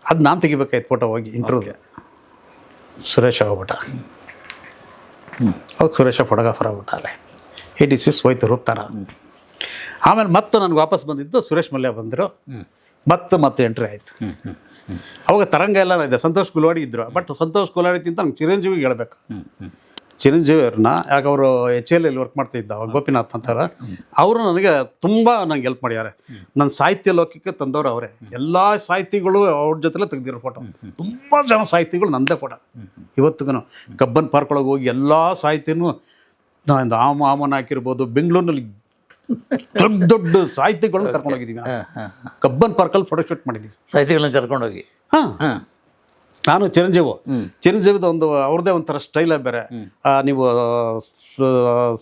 [SPEAKER 2] ಅದು ನಾನು ತೆಗಿಬೇಕಾಯ್ತು ಫೋಟೋ ಹೋಗಿ ಇಂಟರ್ವ್ಯೂಗೆ. ಸುರೇಶ ಹೋಗ್ಬಿಟ್ಟ. ಅವಾಗ ಸುರೇಶ ಫೋಟೋಗ್ರಾಫರ್ ಆಗ್ಬಿಟ್ಟ. ಅಲ್ಲೇ 86 ಹೋಯ್ತು ರೂಪ್ತಾರ. ಆಮೇಲೆ ಮತ್ತೆ ನನಗೆ ವಾಪಸ್ ಬಂದಿದ್ದು ಸುರೇಶ್ ಮಲ್ಯ ಬಂದರು. ಮತ್ತೆ ಎಂಟ್ರಿ ಆಯಿತು. ಅವಾಗ ತರಂಗ ಎಲ್ಲ ಇದೆ. ಸಂತೋಷ್ ಗುಲ್ವಾಡಿ ಇದ್ದರು. ಬಟ್ ಸಂತೋಷ್ ಗುಲ್ವಾಡಿಗಿಂತ ನಂಗೆ ಚಿರಂಜೀವಿಗೆ ಹೇಳ್ಬೇಕು. ಚಿರಂಜೀವಿ ಅವ್ರನ್ನ, ಯಾಕೆ ಅವರು HL ವರ್ಕ್ ಮಾಡ್ತಿದ್ದ ಅವಾಗ, ಗೋಪಿನಾಥ್ ಅಂತಾರೆ. ಅವರು ನನಗೆ ಹೆಲ್ಪ್ ಮಾಡ್ಯಾರೆ. ನನ್ನ ಸಾಹಿತ್ಯ ಲೋಕಕ್ಕೆ ತಂದವರು ಅವರೇ. ಎಲ್ಲ ಸಾಹಿತಿಗಳು ಅವ್ರ ಜೊತೆಲೇ ತೆಗೆದಿರೋ ಫೋಟೋ. ತುಂಬ ಜನ ಸಾಹಿತಿಗಳು ನಂದೇ ಫೋಟೋ ಇವತ್ತಿಗೂ. ಕಬ್ಬನ್ ಪಾರ್ಕ್ ಒಳಗೆ ಹೋಗಿ ಎಲ್ಲ ಸಾಹಿತ್ಯನೂ ಒಂದು ಆಮನ ಹಾಕಿರ್ಬೋದು. ಬೆಂಗಳೂರಿನಲ್ಲಿ ದೊಡ್ಡ ಸಾಹಿತಿಗಳನ್ನ ಕರ್ಕೊಂಡು ಹೋಗಿದ್ದೀವಿ. ಕಬ್ಬನ್ ಪಾರ್ಕಲ್ಲಿ ಫೋಟೋ ಶೂಟ್ ಮಾಡಿದ್ದೀವಿ
[SPEAKER 1] ಸಾಹಿತಿಗಳನ್ನ ಕರ್ಕೊಂಡೋಗಿ.
[SPEAKER 2] ನಾನು ಚಿರಂಜೀವಿದ ಒಂದು ಅವ್ರದ್ದೇ ಒಂಥರ ಸ್ಟೈಲೇ ಬೇರೆ. ನೀವು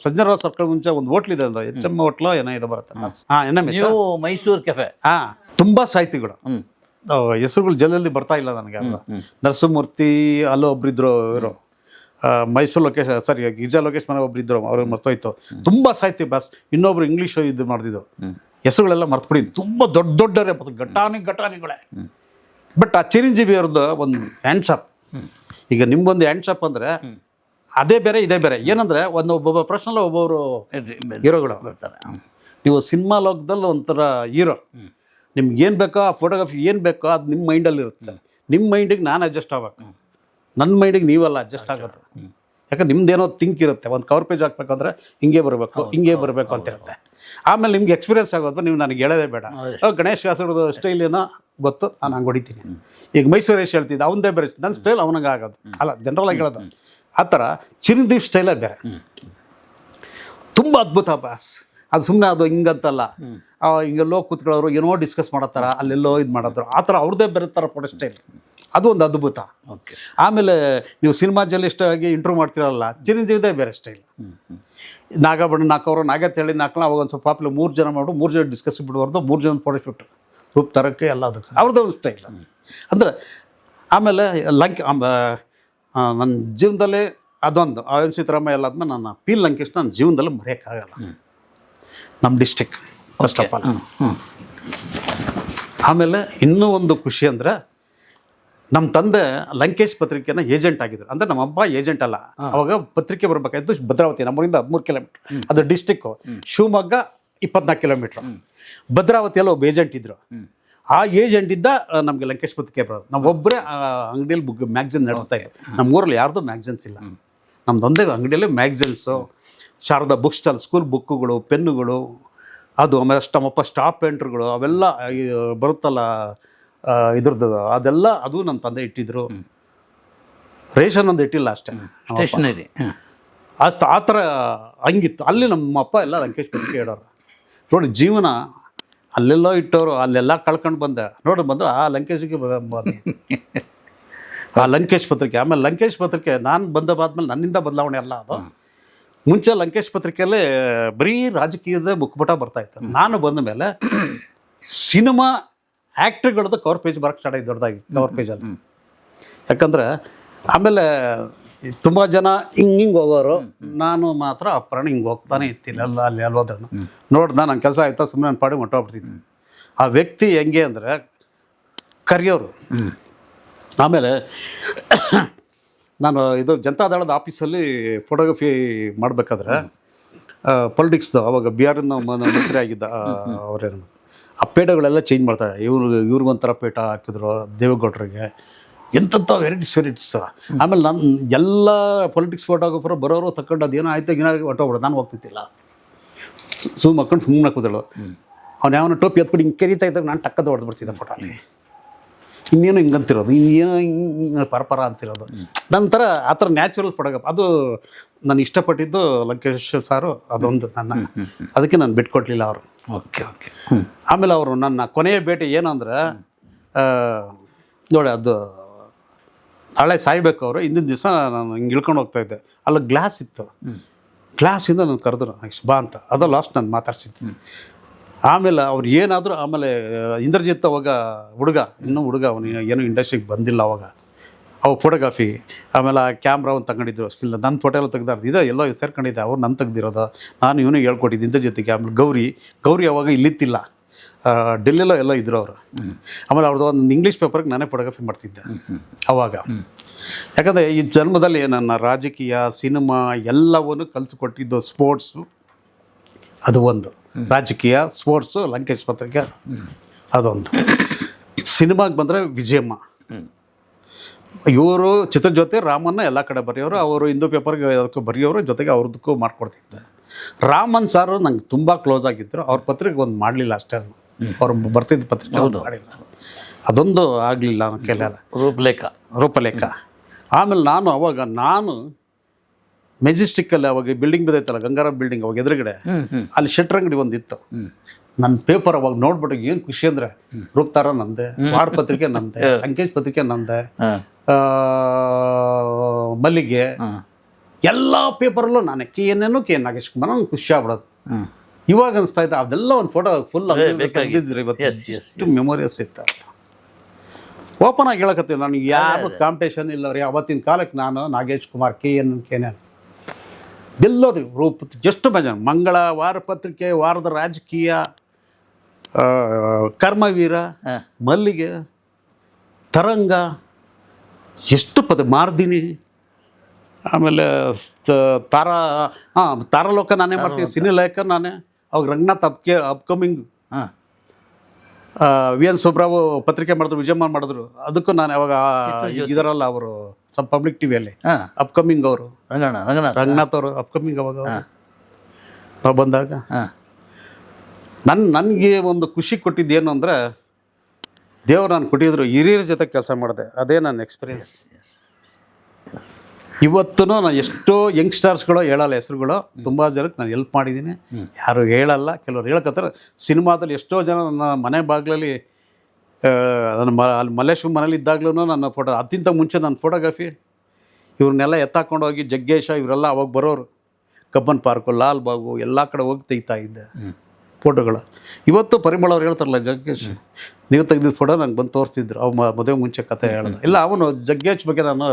[SPEAKER 2] ಸಜ್ಜನರಾವ್ ಸರ್ಕಲ್ ಮುಂಚೆ ಒಂದು ಹೋಟ್ಲಿದೆ, ಒಂದು HM ಹೋಟ್ಲು ಏನೋ ಇದು ಬರುತ್ತೆ.
[SPEAKER 1] ಮೈಸೂರು ಕೆಫೆ.
[SPEAKER 2] ತುಂಬ ಸಾಹಿತಿಗಳು, ಹೆಸರುಗಳು ಜಲ್ದಿ ಬರ್ತಾ ಇಲ್ಲ ನನಗೆ. ನರಸಿಂಹಮೂರ್ತಿ ಅಲ್ಲೋ ಒಬ್ರಿದ್ರು, ಇವರು ಮೈಸೂರು ಲೋಕೇಶ್, ಸರಿ ಗಿರಿಜಾ ಲೋಕೇಶ್ ಮನೆ ಒಬ್ರಿದ್ರು, ಅವ್ರಿಗೆ ಮರ್ತೋಯ್ತು. ತುಂಬ ಸಾಹಿತಿ ಬಾಸ್. ಇನ್ನೊಬ್ರು ಇಂಗ್ಲೀಷ್ ಇದು ಮಾಡ್ತಿದ್ದು, ಹೆಸರುಗಳೆಲ್ಲ ಮರ್ತುಬಿಡಿ. ತುಂಬ ದೊಡ್ಡವರೇ, ಘಟಾನಿಗಳೇ. ಬಟ್ ಆ ಚಿರಂಜೀವಿ ಅವ್ರದ್ದು ಒಂದು ಹ್ಯಾಂಡ್ ಶಾಪ್. ಈಗ ನಿಮ್ಗೊಂದು ಹ್ಯಾಂಡ್ ಶಾಪ್ ಅಂದರೆ ಅದೇ ಬೇರೆ ಇದೇ ಬೇರೆ. ಏನಂದರೆ ಒಬ್ಬೊಬ್ಬ ಪ್ರಶ್ನಲ್ಲ ಒಬ್ಬೊಬ್ಬರು ಹೀರೋಗಳು ಬರ್ತಾರೆ. ನೀವು ಸಿನಿಮಾ ಲೋಕದಲ್ಲಿ ಒಂಥರ ಹೀರೋ. ನಿಮ್ಗೆ ಏನು ಬೇಕೋ, ಆ ಫೋಟೋಗ್ರಫಿ ಏನು ಬೇಕೋ ಅದು ನಿಮ್ಮ ಮೈಂಡಲ್ಲಿ ಇರುತ್ತೆ. ನಿಮ್ಮ ಮೈಂಡಿಗೆ ನಾನು ಅಡ್ಜಸ್ಟ್ ಆಗ್ಬೇಕು, ನನ್ನ ಮೈಂಡಿಗೆ ನೀವೆಲ್ಲ ಅಡ್ಜಸ್ಟ್ ಆಗೋದು. ಯಾಕಂದ್ರೆ ನಿಮ್ದೇನೋ ಥಿಂಕ್ ಇರುತ್ತೆ. ಒಂದು ಕವರ್ ಪೇಜ್ ಹಾಕ್ಬೇಕಂದ್ರೆ ಹಿಂಗೆ ಬರಬೇಕು ಅಂತ ಇರುತ್ತೆ. ಆಮೇಲೆ ನಿಮ್ಗೆ ಎಕ್ಸ್ಪೀರಿಯನ್ಸ್ ಆಗೋದು, ನೀವು ನನಗೆ ಹೇಳೋದೇ ಬೇಡ. ಗಣೇಶ್ ಕಾಸರದು ಸ್ಟೈಲ್ ಏನೋ ಗೊತ್ತು, ನಾನು ಹಂಗೆ ಹೊಡಿತೀನಿ. ಈಗ ಮೈಸೂರೇಶ್ ಹೇಳ್ತಿದ್ದೆ, ಅವನದೇ ಬೇರೆ, ನನ್ನ ಸ್ಟೈಲ್ ಅವನಿಗೆ ಆಗೋದು ಅಲ್ಲ, ಜನರಲಾಗಿ ಹೇಳೋದು. ಆ ಥರ ಚಿರಂಜೀವಿ ಸ್ಟೈಲೇ ಬೇರೆ. ತುಂಬ ಅದ್ಭುತ ಬಾಸ್. ಅದು ಸುಮ್ಮನೆ ಅದು ಹಿಂಗಂತಲ್ಲ, ಹಿಂಗೆಲ್ಲೋ ಕೂತ್ಕೊಳ್ಳೋರು ಏನೋ ಡಿಸ್ಕಸ್ ಮಾಡತ್ತಾರ, ಅಲ್ಲೆಲ್ಲೋ ಇದು ಮಾಡತ್ತಾರ, ಆ ಥರ ಅವ್ರದ್ದೇ ಬೇರೆ ಥರ ಫೋಟೋ ಸ್ಟೈಲ್. ಅದು ಒಂದು ಅದ್ಭುತ.
[SPEAKER 1] ಓಕೆ.
[SPEAKER 2] ಆಮೇಲೆ ನೀವು ಸಿನಿಮಾ ಜರ್ನಲಿಸ್ಟಾಗಿ ಇಂಟ್ರ್ಯೂ ಮಾಡ್ತಿರಲ್ಲ, ಚಿರಂಜೀವಿದೇ ಬೇರೆ ಸ್ಟೈಲ್. ನಾಗಬಣ್ಣ ನಾಲ್ಕವರು ನಾಗತ್ತೇಳಿ ನಾಲ್ಕನ ಅವಾಗ ಒಂದು ಸ್ವಲ್ಪ ಪಾಪ್ಯುಲರ್ 3 ಜನ ಮಾಡು, 3 ಜನ ಡಿಸ್ಕಸ್ ಬಿಡ್ಬಾರ್ದು, 3 ಜನ ಫೋಟೋ ಶೂಟ್ ರೂಪ್ ತರಕ್ಕೆ ಎಲ್ಲ ಅದಕ್ಕೆ ಅವ್ರದ್ದೇ ಒಂದು ಸ್ಟೈಲ್. ಅಂದರೆ ಆಮೇಲೆ ನನ್ನ ಜೀವನದಲ್ಲಿ ಅದೊಂದು ಆಯನ್ ಸಿದ್ದರಾಮಯ್ಯ ಎಲ್ಲ ಆದ್ಮೇಲೆ ನನ್ನ ಪಿ ಲಂಕೇಶ್ ನನ್ನ ಜೀವನದಲ್ಲಿ ಮರೆಯೋಕ್ಕಾಗಲ್ಲ. ನಮ್ಮ ಡಿಸ್ಟಿಕ್ ಫಸ್ಟ್ ಆಫ್ ಆಲ್. ಆಮೇಲೆ ಇನ್ನೂ ಒಂದು ಖುಷಿ ಅಂದರೆ, ನಮ್ಮ ತಂದೆ ಲಂಕೇಶ್ ಪತ್ರಿಕೆನ ಏಜೆಂಟ್ ಆಗಿದ್ರು. ಅಂದರೆ ನಮ್ಮ ಅಪ್ಪ ಏಜೆಂಟ್ ಅಲ್ಲ, ಅವಾಗ ಪತ್ರಿಕೆ ಬರಬೇಕಾಯ್ತು ಭದ್ರಾವತಿ, ನಮ್ಮೂರಿಂದ 13 ಕಿಲೋಮೀಟ್ರ್. ಅದು ಡಿಸ್ಟಿಕ್ಕು. ಶಿವಮೊಗ್ಗ 24 ಕಿಲೋಮೀಟ್ರು. ಭದ್ರಾವತಿಯಲ್ಲಿ ಒಬ್ಬ ಏಜೆಂಟ್ ಇದ್ದರು. ಆ ಏಜೆಂಟ್ ಇದ್ದ ನಮಗೆ ಲಂಕೇಶ್ ಪತ್ರಿಕೆ ಬರೋದು. ನಾವು ಒಬ್ಬರೇ ಅಂಗಡಿಯಲ್ಲಿ ಮ್ಯಾಗ್ಝಿನ್ ನಡೆಸ್ತಾ ಇದ್ದರು. ನಮ್ಮ ಊರಲ್ಲಿ ಯಾರ್ದು ಮ್ಯಾಗ್ಝಿನ್ಸ್ ಇಲ್ಲ. ನಮ್ಮದೊಂದೇ ಅಂಗಡಿಯಲ್ಲಿ magazines, Sharada book stall, school ಬುಕ್ಕುಗಳು, ಪೆನ್ನುಗಳು, ಅದು ಆಮೇಲೆ ನಮ್ಮಪ್ಪ ಸ್ಟಾಪ್ ಪೇಂಟ್ರುಗಳು ಅವೆಲ್ಲ ಬರುತ್ತಲ್ಲ ಇದ್ರದ್ದು, ಅದೆಲ್ಲ ಅದು ನಮ್ಮ ತಂದೆ ಇಟ್ಟಿದ್ರು. ರೇಷನ್ ಒಂದು ಇಟ್ಟಿಲ್ಲ ಅಷ್ಟೇ,
[SPEAKER 1] ಸ್ಟೇಷನರಿ.
[SPEAKER 2] ಆ ಥರ ಹಂಗಿತ್ತು. ಅಲ್ಲಿ ನಮ್ಮಪ್ಪ ಎಲ್ಲ ಲಂಕೇಶ್ ಪತ್ರಿಕೆ ಇಡೋರು. ನೋಡಿ ಜೀವನ ಅಲ್ಲೆಲ್ಲೋ ಇಟ್ಟವರು, ಅಲ್ಲೆಲ್ಲ ಕಳ್ಕೊಂಡು ಬಂದೆ. ನೋಡಿ ಬಂದು ಆ ಲಂಕೇಶ್ಗೆ ಆ ಲಂಕೇಶ್ ಪತ್ರಿಕೆ. ಆಮೇಲೆ ಲಂಕೇಶ್ ಪತ್ರಿಕೆ ನಾನು ಬಂದಾದ್ಮೇಲೆ ನನ್ನಿಂದ ಬದಲಾವಣೆ ಅಲ್ಲ ಅದು. ಮುಂಚೆ ಲಂಕೇಶ್ ಪತ್ರಿಕೆಯಲ್ಲೇ ಬರೀ ರಾಜಕೀಯದ ಮುಖಪುಟ ಬರ್ತಾ ಇತ್ತು. ನಾನು ಬಂದ ಮೇಲೆ ಸಿನಿಮಾ ಆ್ಯಕ್ಟ್ರ್ಗಳದ್ದು ಕವರ್ ಪೇಜ್ ಬರೋಕ್ಕೆ ಸ್ಟಾರ್ಟ್ ಆಯ್ತು, ದೊಡ್ಡದಾಗಿ ಕವರ್ ಪೇಜಲ್ಲಿ. ಯಾಕಂದ್ರೆ ಆಮೇಲೆ ತುಂಬ ಜನ ಹಿಂಗೆ ಹೋಗೋರು, ನಾನು ಮಾತ್ರ ಅಪ್ಪರಣ ಹಿಂಗೆ ಹೋಗ್ತಾನೆ ಇರ್ತೀನಿ ಎಲ್ಲ ಅಲ್ಲಿ ಅಲ್ವೋದ್ರನ್ನು ನೋಡ್ದೆ. ನನ್ನ ಕೆಲಸ ಆಯ್ತಾ ಸುಮ್ಮನೆ ನನ್ನ ಪಾಡಿ ಹೊಂಟೋಗ್ಬಿಡ್ತಿದ್ದೆ. ಆ ವ್ಯಕ್ತಿ ಹೆಂಗೆ ಅಂದರೆ ಕರೆಯೋರು. ಆಮೇಲೆ ನಾನು ಇದು ಜನತಾದಳದ ಆಫೀಸಲ್ಲಿ ಫೋಟೋಗ್ರಫಿ ಮಾಡಬೇಕಾದ್ರೆ ಪೊಲಿಟಿಕ್ಸ್ದು ಅವಾಗ ಬಿಹಾರಿಂದ ಮಂತ್ರಿ ಆಗಿದ್ದ ಅವರೇನು ಆ ಪೇಟಗಳೆಲ್ಲ ಚೇಂಜ್ ಮಾಡ್ತಾರೆ. ಇವ್ರಿಗೊಂಥರ ಪೇಟ ಹಾಕಿದ್ರು ದೇವೇಗೌಡರಿಗೆ, ಎಂಥಂಥ ವೆರೈಟೀಸ್. ಆಮೇಲೆ ನಾನು ಎಲ್ಲ ಪೊಲಿಟಿಕ್ಸ್ ಫೋಟೋಗ್ರಫರ್ ಬರೋರು ತಗೊಂಡು ಅದೇನೋ ಆಯ್ತು ಏನಾಗಿ ಹೊಟ್ಟೋಗ್ಬಿಡೋದು. ನಾನು ಹೋಗ್ತಿದ್ದಿಲ್ಲ, ಹಾಕೊಂಡು ಸುಮ್ಮನೆ ಕೂದಳು. ಅವ್ನು ಯಾವನ ಟೋಪಿ ಎತ್ಬಿಟ್ಟು ಹಿಂಗೆ ಕೆರಿತಾ ಇದ್ದಾಗ ನಾನು ಟಕ್ಕದ ಹೊಡೆದ್ಬಿಡ್ತಿದ್ದೆ ಫೋಟೋಲಿ. ಇನ್ನೇನು ಹಿಂಗಂತಿರೋದು, ಇನ್ನೇನು ಹಿಂಗೆ ಪರಪರ ಅಂತಿರೋದು. ನಂತರ ಆ ಥರ ನ್ಯಾಚುರಲ್ ಫೋಟೋಗ್ರಾಫ್ ಅದು ನಾನು ಇಷ್ಟಪಟ್ಟಿದ್ದು ಲಂಕೇಶ್ ಸಾರು. ಅದೊಂದು ಅದಕ್ಕೆ ನಾನು ಬಿಟ್ಕೊಡ್ಲಿಲ್ಲ ಅವರು.
[SPEAKER 1] Okay okay.
[SPEAKER 2] ಆಮೇಲೆ ಅವರು ನನ್ನ ಕೊನೆಯ ಭೇಟಿ ಏನು ಅಂದರೆ, ನೋಡಿ ಅದು ನಾಳೆ ಸಾಯ್ಬೇಕು ಅವರು. ಹಿಂದಿನ ದಿವಸ ನಾನು ಹಿಂಗೆ ಇಳ್ಕೊಂಡು ಹೋಗ್ತಾಯಿದ್ದೆ, ಅಲ್ಲಿ ಗ್ಲಾಸ್ ಇತ್ತು. ಗ್ಲಾಸಿಂದ ನಾನು ಕರೆದ್ರು ಬಾ ಅಂತ. ಅದು ಲಾಸ್ಟ್ ನಾನು ಮಾತಾಡ್ಸಿದ್ದು. ಆಮೇಲೆ ಅವ್ರು ಏನಾದರೂ ಆಮೇಲೆ ಇಂದ್ರಜಿತ್ ಅವಾಗ ಇನ್ನೂ ಹುಡುಗ ಅವನು ಏನೂ ಇಂಡಸ್ಟ್ರಿಗೆ ಬಂದಿಲ್ಲ ಅವಾಗ ಫೋಟೋಗ್ರಾಫಿ. ಆಮೇಲೆ ಆ ಕ್ಯಾಮ್ರಾ ಒಂದು ತಗೊಂಡಿದ್ರು ಸ್ಕಿಲ್. ನನ್ನ ಫೋಟೋ ಎಲ್ಲ ತೆಗ್ದಾರ್ದು ಇದೆ ಎಲ್ಲೋ ಸೇರ್ಕೊಂಡಿದ್ದೆ. ಅವ್ರು ನನ್ನ ತೆಗ್ದಿರೋದು, ನಾನು ಇವನು ಹೇಳ್ಕೊಟ್ಟಿದ್ದು ಇಂದ್ರಜಿತ್ಗೆ. ಆಮೇಲೆ ಗೌರಿ ಅವಾಗ ಇಲ್ಲಿತ್ತಿಲ್ಲ, ಡೆಲ್ಲಿಲೋ ಎಲ್ಲೋ ಇದ್ರು ಅವರು. ಆಮೇಲೆ ಅವ್ರದ್ದು ಒಂದು ಇಂಗ್ಲೀಷ್ ಪೇಪರ್ಗೆ ನಾನೇ ಫೋಟೋಗ್ರಫಿ ಮಾಡ್ತಿದ್ದೆ ಅವಾಗ. ಯಾಕಂದರೆ ಈ ಜನ್ಮದಲ್ಲಿ ನನ್ನ ರಾಜಕೀಯ ಸಿನಿಮಾ ಎಲ್ಲವನ್ನೂ ಕಲಿಸ್ಕೊಟ್ಟಿದ್ದು ಸ್ಪೋರ್ಟ್ಸು. ಅದು ಒಂದು ರಾಜಕೀಯ, ಸ್ಪೋರ್ಟ್ಸು, ಲಂಕೇಶ್ ಪತ್ರಿಕೆ ಅದೊಂದು. ಸಿನಿಮಾಗೆ ಬಂದರೆ ವಿಜಯಮ್ಮ, ಇವರು ಚಿತ್ರಜ್ಯೋತಿ ರಾಮನ್ನ ಎಲ್ಲ ಕಡೆ ಬರೆಯೋರು, ಅವರು ಹಿಂದೂ ಪೇಪರ್ಗೆ ಅದಕ್ಕೂ ಬರೆಯೋರು, ಜೊತೆಗೆ ಅವ್ರದಕ್ಕೂ ಮಾಡ್ಕೊಡ್ತಿದ್ದೆ. ರಾಮನ್ ಸಾರು ನಂಗೆ ತುಂಬ ಕ್ಲೋಸ್ ಆಗಿದ್ದರು. ಅವ್ರ ಪತ್ರಿಕೆ ಒಂದು ಮಾಡಲಿಲ್ಲ ಅಷ್ಟೇ, ಅವ್ರು ಬರ್ತಿದ್ದ ಪತ್ರಿಕೆ ಮಾಡಿಲ್ಲ. ಅದೊಂದು ಆಗಲಿಲ್ಲ ನನ್ನ ಕೈಲೆಲ್ಲ. ರೂಪಲೇಖ. ಆಮೇಲೆ ನಾನು ಮೆಜೆಸ್ಟಿಕ್ಕಲ್ಲಿ ಅವಾಗ ಬಿಲ್ಡಿಂಗ್ ಬಿದ್ದೈತಲ್ಲ, ಗಂಗಾರಾಮ್ ಬಿಲ್ಡಿಂಗ್, ಅವಾಗ ಎದುರುಗಡೆ ಅಲ್ಲಿ ಶೆಟ್ರ್ ಅಂಗಡಿ ಒಂದಿತ್ತು. ನನ್ನ ಪೇಪರ್ ಅವಾಗ ನೋಡ್ಬಿಟ್ಟು ಏನು ಖುಷಿ ಅಂದರೆ, ರೂಪ್ತಾರ ನಂದೆ, ವಾರ ಪತ್ರಿಕೆ ನಂದೆ, ಲಂಕೇಶ್ ಪತ್ರಿಕೆ ನಂದೆ, ಮಲ್ಲಿಗೆ, ಎಲ್ಲ ಪೇಪರಲ್ಲೂ ನಾನೇ ಕೆ ನಾಗೇಶ್ ಕುಮಾರ್. ನಂಗೆ ಖುಷಿ ಆಗ್ಬಿಡೋದು. ಇವಾಗ ಅನಿಸ್ತಾ ಇದ್ದ ಅದೆಲ್ಲ ಒಂದು ಫೋಟೋ ಫುಲ್ ತೆಗೆದಿದ್ರಿ ಇವತ್ತು ಮೆಮೊರಿಯಸ್ ಇತ್ತು. ಓಪನ್ ಆಗಿ ಹೇಳಕತ್ತೀವಿ, ನನಗೆ ಯಾರು ಕಾಂಪಿಟೇಷನ್ ಇಲ್ಲ ರೀ. ಅವತ್ತಿನ ಕಾಲಕ್ಕೆ ನಾನು ನಾಗೇಶ್ ಕುಮಾರ್ KN ಎಲ್ಲೋದ್ರಿ ರೂಪ ಎಷ್ಟು ಬೇಜಾರು. ಮಂಗಳ, ವಾರ ಪತ್ರಿಕೆ, ವಾರದ ರಾಜಕೀಯ, ಕರ್ಮವೀರ, ಮಲ್ಲಿಗೆ, ತರಂಗ, ಎಷ್ಟು ಮಾರ್ದಿನಿ, ಆಮೇಲೆ ತಾರಾಲೋಕ ನಾನೇ ಮಾಡ್ತೀನಿ, ಸಿನಿಲೇಖ ನಾನೇ. ಅವಾಗ ರಂಗನಾಥ್ ಅಪ್ಕಮಿಂಗ್, VN ಸುಬ್ರಾವ್ ಪತ್ರಿಕೆ ಮಾಡಿದ್ರು, ವಿಜಯಮ್ಮ ಮಾಡಿದ್ರು. ಅದಕ್ಕೂ ನಾನು ಅವಾಗ ಇದರಲ್ಲ ಅವರು ಸ್ವಲ್ಪ ಪಬ್ಲಿಕ್ ಟಿವಿಯಲ್ಲಿ ಅಪ್ಕಮಿಂಗ್ ಅವರು ರಂಗನಾಥ್ ಅವರು ಅಪ್ಕಮಿಂಗ್. ಅವಾಗ ನಾವು ಬಂದಾಗ ನನಗೆ ಒಂದು ಖುಷಿ ಕೊಟ್ಟಿದ್ದೇನು ಅಂದರೆ, ದೇವರು ನಾನು ಕೊಟ್ಟಿದ್ರು, ಹಿರಿಯರ ಜೊತೆ ಕೆಲಸ ಮಾಡಿದೆ. ಅದೇ ನನ್ನ ಎಕ್ಸ್ಪೀರಿಯನ್ಸ್. ಇವತ್ತೂ ನಾನು ಎಷ್ಟೋ ಯಂಗ್ಸ್ಟರ್ಸ್ಗಳು ಹೇಳಲ್ಲ ಹೆಸರುಗಳು, ತುಂಬ ಜನಕ್ಕೆ ನಾನು ಹೆಲ್ಪ್ ಮಾಡಿದ್ದೀನಿ. ಯಾರು ಹೇಳಲ್ಲ, ಕೆಲವ್ರು ಹೇಳ್ಕತ್ತಾರೆ. ಸಿನಿಮಾದಲ್ಲಿ ಎಷ್ಟೋ ಜನ ನನ್ನ ಮನೆ ಬಾಗಿಲಲ್ಲಿ, ನನ್ನ ಅಲ್ಲಿ ಮಲ್ಲೇಶ್ವರ ಮನೇಲಿ ಇದ್ದಾಗ್ಲೂ ನನ್ನ ಫೋಟೋ, ಅದಕ್ಕಿಂತ ಮುಂಚೆ ನನ್ನ ಫೋಟೋಗ್ರಫಿ ಇವ್ರನ್ನೆಲ್ಲ ಎತ್ತಾಕೊಂಡು ಹೋಗಿ ಜಗ್ಗೇಶ ಇವರೆಲ್ಲ ಅವಾಗ ಬರೋರು. ಕಬ್ಬನ್ ಪಾರ್ಕು, ಲಾಲ್ ಬಾಗು ಎಲ್ಲ ಕಡೆ ಹೋಗಿ ತೆಗಿತಾ ಇದ್ದೆ ಫೋಟೋಗಳು. ಇವತ್ತು ಪರಿಮಳ ಅವ್ರು ಹೇಳ್ತಾರಲ್ಲ, ಜಗ್ಗೇಶ್ ನೀವು ತೆಗೆದಿದ್ದ ಫೋಟೋ ನಂಗೆ ಬಂದು ತೋರಿಸ್ತಿದ್ರು. ಅವು ಮದುವೆ ಮುಂಚೆ ಕತೆ ಹೇಳ್ದೆ. ಇಲ್ಲ, ಅವನು ಜಗ್ಗೇಶ್ ಬಗ್ಗೆ ನಾನು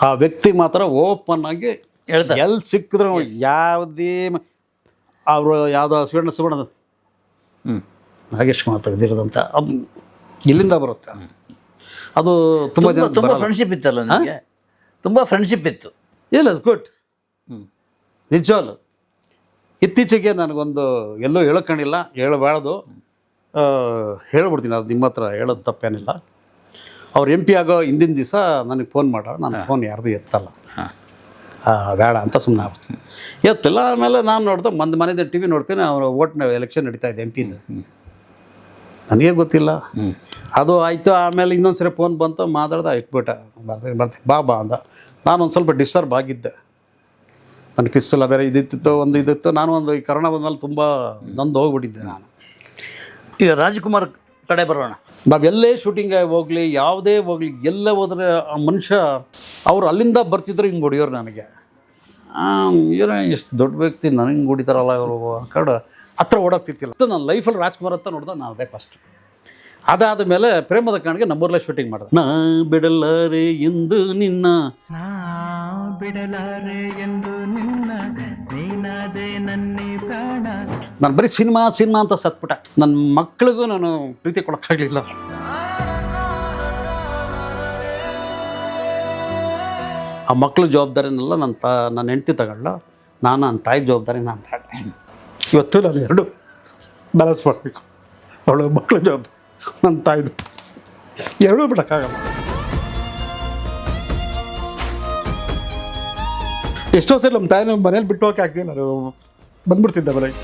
[SPEAKER 2] ಆ ವ್ಯಕ್ತಿ ಮಾತ್ರ ಓಪನ್ ಆಗಿ ಹೇಳ್ತಾರೆ. ಎಲ್ಲಿ ಸಿಕ್ಕಿದ್ರು ಯಾವುದೇ ಅವರು ಯಾವುದೋ ಸುವರ್ಣ ನಾಗೇಶ್ ಕುಮಾರ್ ತೆಗೆದಿರೋದಂತ ಅದು ಇಲ್ಲಿಂದ ಬರುತ್ತೆ. ಅದು ತುಂಬ ಜನ
[SPEAKER 1] ತುಂಬ ಫ್ರೆಂಡ್ಶಿಪ್ ಇತ್ತಲ್ಲ ನನಗೆ, ತುಂಬ ಫ್ರೆಂಡ್ಶಿಪ್ ಇತ್ತು.
[SPEAKER 2] ಇಲ್ಲ, ಗುಡ್, ನಿಜವಲ್ಲ. ಇತ್ತೀಚೆಗೆ ನನಗೊಂದು ಎಲ್ಲೂ ಹೇಳ್ಕೊಂಡಿಲ್ಲ, ಹೇಳಬಾರ್ದು, ಹೇಳ್ಬಿಡ್ತೀನಿ. ಅದು ನಿಮ್ಮ ಹತ್ರ ಹೇಳೋದು ತಪ್ಪೇನಿಲ್ಲ. ಅವ್ರು MP ಆಗೋ ಹಿಂದಿನ ದಿವಸ ನನಗೆ ಫೋನ್ ಮಾಡೋರು. ನನ್ನ ಫೋನ್ ಯಾರ್ದು ಎತ್ತಲ್ಲ, ಬೇಡ ಅಂತ ಸುಮ್ಮನೆ ಆಗ್ಬಿಡ್ತೀನಿ, ಎತ್ತಿಲ್ಲ. ಆಮೇಲೆ ನಾನು ನೋಡ್ದೆ, ಮನೆಯಿಂದ TV ನೋಡ್ತೀನಿ, ಅವರು ಓಟ್ನ ಎಲೆಕ್ಷನ್ ನಡೀತಾ ಇದೆ MP ನನಗೆ ಗೊತ್ತಿಲ್ಲ. ಅದು ಆಯಿತು. ಆಮೇಲೆ ಇನ್ನೊಂದು ಸರಿ ಫೋನ್ ಬಂತು, ಮಾತಾಡ್ದೆ, ಇಟ್ಬಿಟ್ಟೆ. ಬರ್ತೀನಿ ಬಾ ಅಂದ. ನಾನೊಂದು ಸ್ವಲ್ಪ ಡಿಸ್ಟರ್ಬ್ ಆಗಿದ್ದೆ. ನನ್ನ ಪಿಸ್ತೂಲ ಬೇರೆ ಇದಿತ್ತು. ನಾನು ಒಂದು ಈ ಕರೋನಾ ಬಂದಮೇಲೆ ತುಂಬ ನಂದು ಹೋಗ್ಬಿಟ್ಟಿದ್ದೆ ನಾನು.
[SPEAKER 1] ಈಗ ರಾಜ್ಕುಮಾರ್ ಕಡೆ ಬರೋಣ.
[SPEAKER 2] ನಾವೆಲ್ಲೇ ಶೂಟಿಂಗ್ ಹೋಗಲಿ, ಯಾವುದೇ ಹೋಗಲಿ, ಎಲ್ಲ ಹೋದರೆ ಆ ಮನುಷ್ಯ ಅವ್ರು ಅಲ್ಲಿಂದ ಬರ್ತಿದ್ರು ಹಿಂಗೆ ಹೊಡಿಯೋರು ನನಗೆ. ಏನೋ ಎಷ್ಟು ದೊಡ್ಡ ವ್ಯಕ್ತಿ ನನಗೆ ಹೊಡಿತಾರಲ್ಲ ಇವರು ಕಡೆ ಹತ್ರ ಓಡೋಗ್ತಿತ್ತಿಲ್ಲ. ನನ್ನ ಲೈಫಲ್ಲಿ ರಾಜ್ಕುಮಾರ್ ಅಂತ ನೋಡ್ದೆ ನಾನು ಅದೇ ಫಸ್ಟ್. ಅದಾದ ಮೇಲೆ ಪ್ರೇಮದ ಕಾಣಿಗೆ ನಮ್ಮೂರಲ್ಲೇ ಶೂಟಿಂಗ್ ಮಾಡಿದೆ. ನಾ ಬಿಡಲಾರೆ ಎಂದು ನಿನ್ನ,
[SPEAKER 3] ನಾ ಬಿಡಲಾರೆ ಎಂದು ನಿನ್ನ, ನೀನಾದೆ ನನ್ನಿ ಪ್ರಾಣ.
[SPEAKER 2] ನಾನು ಬರೀ ಸಿನಿಮಾ ಅಂತ ಸತ್ಬಿಟ್ಟೆ. ನನ್ನ ಮಕ್ಳಿಗೂ ನಾನು ಪ್ರೀತಿ ಕೊಡೋಕ್ಕಾಗಲಿಲ್ಲ. ಆ ಮಕ್ಳ ಜವಾಬ್ದಾರಿನೆಲ್ಲ ನನ್ನ ಹೆಂಡತಿ ತಗೊಳ್ಳ, ನಾನು ನನ್ನ ತಾಯಿ ಜವಾಬ್ದಾರಿ ನಾನು ತಗೊಂಡೆ. ಇವತ್ತು ನಾನು ಎರಡು ಬ್ಯಾಲೆನ್ಸ್ ಮಾಡಬೇಕು. ಅವಳು ಮಕ್ಳ ಜವಾಬ್ದಾರಿ, ನನ್ನ ತಾಯಿದು, ಎರಡೂ ಬಿಡೋಕ್ಕಾಗಲ್ಲ. ಎಷ್ಟೋ ಸರಿ ನಮ್ಮ ತಾಯಿನ ಮನೇಲಿ ಬಿಟ್ಟು ಹೋಗಕ್ಕೆ ಆಗ್ತೀನಿ, ನಾನು ಬಂದ್ಬಿಡ್ತಿದ್ದೆ ಮನೆಗೆ.